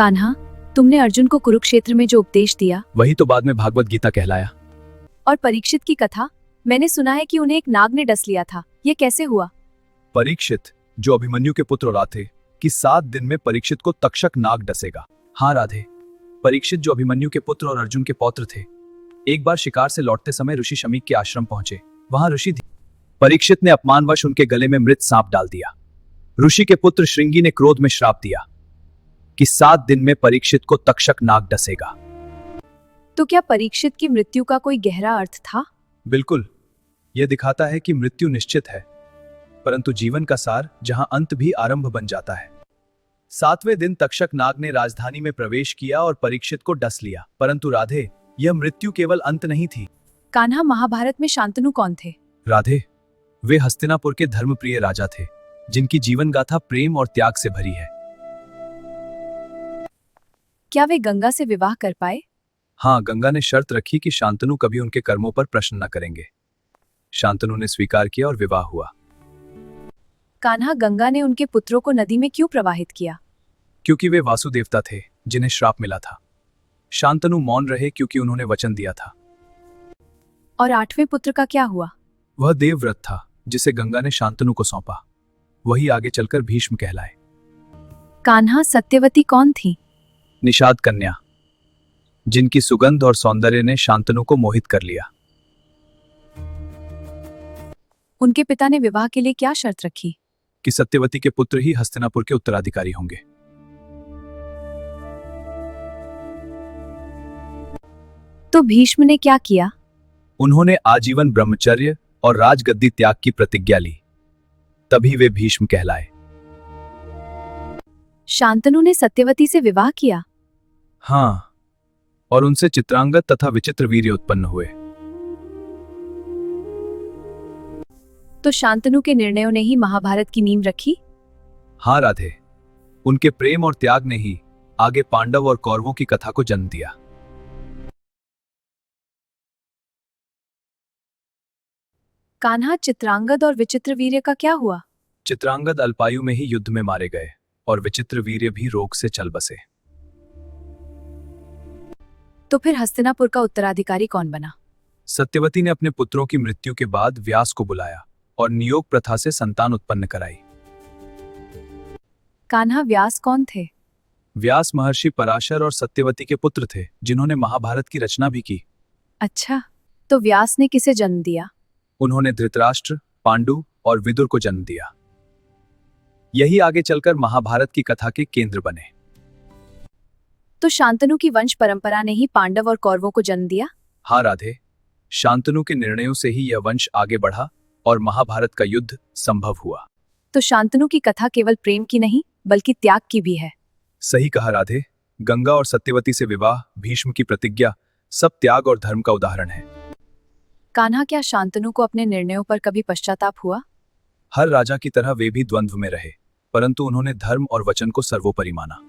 कान्हा, तुमने अर्जुन को कुरुक्षेत्र में जो उपदेश दिया वही तो बाद में भागवत गीता कहलाया। और परीक्षित की कथा, मैंने सुना है कि उन्हें एक नाग ने डस लिया था। ये कैसे हुआ? परीक्षित जो अभिमन्यु के पुत्र और थे कि 7 दिन में परीक्षित को तक्षक नाग डसेगा। हाँ राधे, परीक्षित जो अभिमन्यु के पुत्र और अर्जुन के पौत्र थे, एक बार शिकार से लौटते समय ऋषि शमीक के आश्रम पहुंचे। वहां ऋषि परीक्षित ने अपमानवश उनके गले में मृत सांप डाल दिया। ऋषि के पुत्र श्रृंगी ने क्रोध में श्राप दिया कि 7 दिन में परीक्षित को तक्षक नाग डसेगा। तो क्या परीक्षित की मृत्यु का कोई गहरा अर्थ था? बिल्कुल, यह दिखाता है कि मृत्यु निश्चित है, परंतु जीवन का सार जहां अंत भी आरंभ बन जाता है। 7वें दिन तक्षक नाग ने राजधानी में प्रवेश किया और परीक्षित को डस लिया। परंतु राधे, यह मृत्यु केवल अंत नहीं थी। कान्हा, महाभारत में शांतनु कौन थे? राधे, वे हस्तिनापुर के धर्मप्रिय राजा थे, जिनकी जीवन गाथा प्रेम और त्याग से भरी है। क्या वे गंगा से विवाह कर पाए? हाँ, गंगा ने शर्त रखी कि शांतनु कभी उनके कर्मों पर प्रश्न न करेंगे। शांतनु ने स्वीकार किया और विवाह हुआ। कान्हा, गंगा ने उनके पुत्रों को नदी में क्यों प्रवाहित किया? क्योंकि वे वासुदेवता थे, जिन्हें श्राप मिला था। शांतनु मौन रहे क्योंकि उन्होंने वचन दिया था। और 8वें पुत्र का क्या हुआ? वह देवव्रत था, जिसे गंगा ने शांतनु को सौंपा। वही आगे चलकर भीष्म कहलाए। कान्हा, सत्यवती कौन थी? निषाद कन्या, जिनकी सुगंध और सौंदर्य ने शांतनु को मोहित कर लिया। उनके पिता ने विवाह के लिए क्या शर्त रखी? कि सत्यवती के पुत्र ही हस्तिनापुर के उत्तराधिकारी होंगे। तो भीष्म ने क्या किया? उन्होंने आजीवन ब्रह्मचर्य और राजगद्दी त्याग की प्रतिज्ञा ली, तभी वे भीष्म कहलाए। शांतनु ने सत्यवती से विवाह किया? हाँ, और उनसे चित्रांगद तथा विचित्र वीर्य उत्पन्न हुए। तो शांतनु के निर्णयों ने ही महाभारत की नींव रखी? हाँ राधे, उनके प्रेम और त्याग ने ही आगे पांडव और कौरवों की कथा को जन्म दिया। कान्हा, चित्रांगद और विचित्र वीर्य का क्या हुआ? चित्रांगद अल्पायु में ही युद्ध में मारे गए और विचित्र वीर्य भी रोग से चल बसे। तो फिर हस्तिनापुर का उत्तराधिकारी कौन बना? सत्यवती ने अपने पुत्रों की मृत्यु के बाद व्यास को बुलाया और नियोग प्रथा से संतान उत्पन्न कराई। कान्हा, व्यास कौन थे? व्यास महर्षि पराशर और सत्यवती के पुत्र थे, जिन्होंने महाभारत की रचना भी की। अच्छा, तो व्यास ने किसे जन्म दिया? उन्होंने धृतराष्ट्र, पांडु और विदुर को जन्म दिया। यही आगे चलकर महाभारत की कथा के केंद्र बने। तो शांतनु की वंश परंपरा ने ही पांडव और कौरवों को जन्म दिया? हाँ राधे, शांतनु के निर्णयों से ही यह वंश आगे बढ़ा और महाभारत का युद्ध संभव हुआ। तो शांतनु की कथा केवल प्रेम की नहीं, बल्कि त्याग की भी है। सही कहा राधे, गंगा और सत्यवती से विवाह, भीष्म की प्रतिज्ञा, सब त्याग और धर्म का उदाहरण है। कान्हा, क्या शांतनु को अपने निर्णयों पर कभी पश्चाताप हुआ? हर राजा की तरह वे भी द्वंद्व में रहे, परंतु उन्होंने धर्म और वचन को सर्वोपरि माना।